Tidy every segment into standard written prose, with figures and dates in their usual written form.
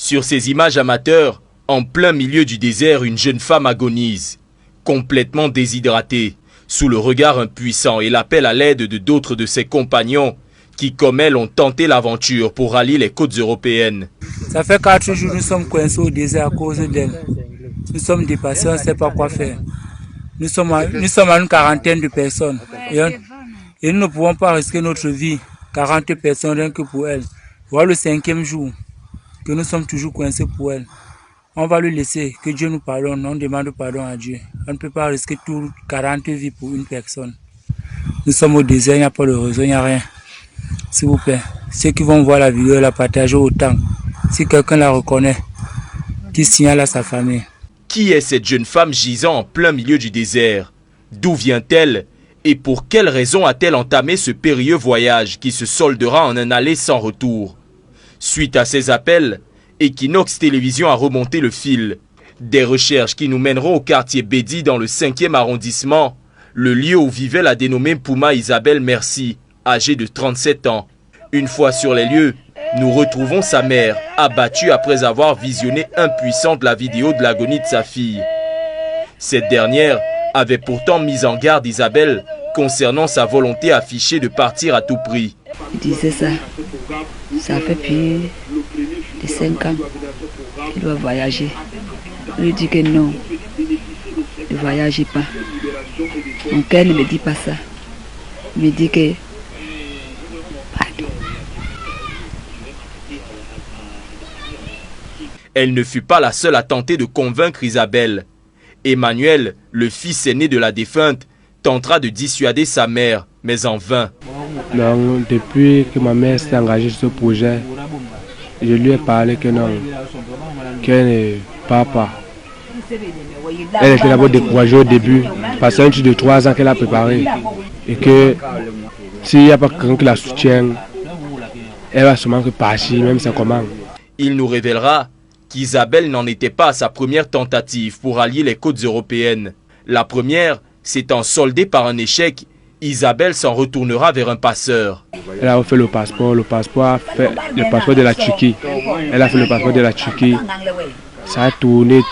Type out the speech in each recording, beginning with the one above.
Sur ces images amateurs, en plein milieu du désert, une jeune femme agonise, complètement déshydratée, sous le regard impuissant et l'appel à l'aide de d'autres de ses compagnons qui, comme elle, ont tenté l'aventure pour rallier les côtes européennes. Ça fait 4 jours que nous sommes coincés au désert à cause d'elle. Nous sommes dépassés, on ne sait pas quoi faire. Nous sommes à une quarantaine de personnes et nous ne pouvons pas risquer notre vie. 40 personnes rien que pour elle. Voilà le 5e jour que nous sommes toujours coincés pour elle. On va lui laisser, que Dieu nous pardonne, on demande pardon à Dieu. On ne peut pas risquer tout 40 vies pour une personne. Nous sommes au désert, il n'y a pas de réseau, il n'y a rien. S'il vous plaît, ceux qui vont voir la vidéo, la partager autant. Si quelqu'un la reconnaît, qu'il signale à sa famille. Qui est cette jeune femme gisant en plein milieu du désert? D'où vient-elle? Et pour quelle raison a-t-elle entamé ce périlleux voyage qui se soldera en un aller sans retour? Suite à ces appels, Equinox Télévision a remonté le fil. Des recherches qui nous mèneront au quartier Bédi dans le 5e arrondissement, le lieu où vivait la dénommée Pouma Isabelle Merci, âgée de 37 ans. Une fois sur les lieux, nous retrouvons sa mère, abattue après avoir visionné impuissante la vidéo de l'agonie de sa fille. Cette dernière avait pourtant mis en garde Isabelle concernant sa volonté affichée de partir à tout prix. Il disait ça fait plus de 5 ans qu'il doit voyager. Je lui dis que non, ne voyagez pas. Mon cœur ne me dit pas ça. Il me dit que pardon. Elle ne fut pas la seule à tenter de convaincre Isabelle. Emmanuel, le fils aîné de la défunte, tentera de dissuader sa mère, mais en vain. Donc, depuis que ma mère s'est engagée sur ce projet, je lui ai parlé que non, qu'elle ne part pas. Elle était d'abord découragée au début, parce que c'est un truc de 3 ans qu'elle a préparé. Et que s'il n'y a pas quelqu'un qui la soutient, elle va sûrement partir, même sans comment. Il nous révélera qu'Isabelle n'en était pas à sa première tentative pour allier les côtes européennes. La première s'étant soldée par un échec, Isabelle s'en retournera vers un passeur. Elle a fait le passeport a fait le passeport de la Turquie. Elle a fait le passeport de la Turquie. Ça a tourné.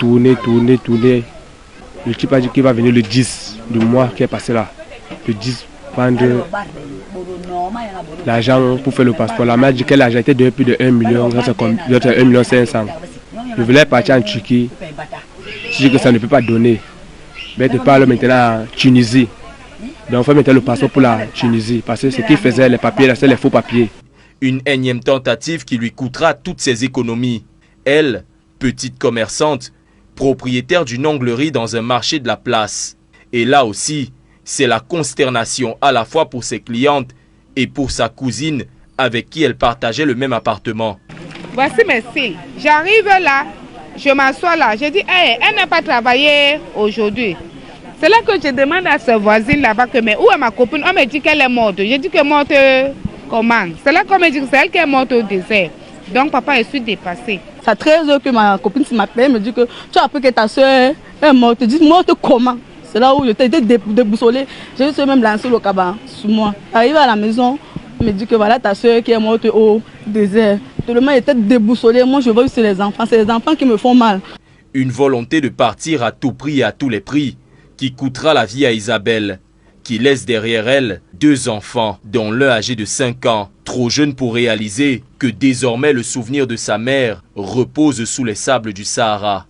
Le type a dit qu'il va venir le 10 du mois qui est passé là. Le 10, prendre l'argent pour faire le passeport. La mère a dit qu'elle a été donné plus de 1 million, 1,5 million. Je voulais partir en Turquie. Je dis que ça ne peut pas donner. Mais je parle maintenant en Tunisie. Donc il faut mettre le passeport pour la Tunisie. Parce que ce qu'il faisait, les papiers, c'est les faux papiers. Une énième tentative qui lui coûtera toutes ses économies. Elle, petite commerçante, propriétaire d'une onglerie dans un marché de la place. Et là aussi, c'est la consternation à la fois pour ses clientes et pour sa cousine avec qui elle partageait le même appartement. Voici mes filles. J'arrive là, je m'assois là. Je dis, hey, elle n'a pas travaillé aujourd'hui. C'est là que je demande à sa voisine là-bas que, mais où est ma copine? On me dit qu'elle est morte. Je dis que morte comment? C'est là qu'on me dit que c'est elle qui est morte au désert. Donc papa, je suis dépassée. Ça fait 13 heures que ma copine m'appelle, me dit que tu as appris que ta soeur est morte. Je dis, morte comment? C'est là où j'étais déboussolée. J'ai juste même lancé le cabane sur moi. Arrivé à la maison, on me dit que voilà ta soeur qui est morte au désert. Tout le monde était déboussolé. Moi, je vois que c'est les enfants. C'est les enfants qui me font mal. Une volonté de partir à tout prix et à tous les prix qui coûtera la vie à Isabelle, qui laisse derrière elle 2 enfants, dont l'un âgé de 5 ans, trop jeune pour réaliser que désormais le souvenir de sa mère repose sous les sables du Sahara.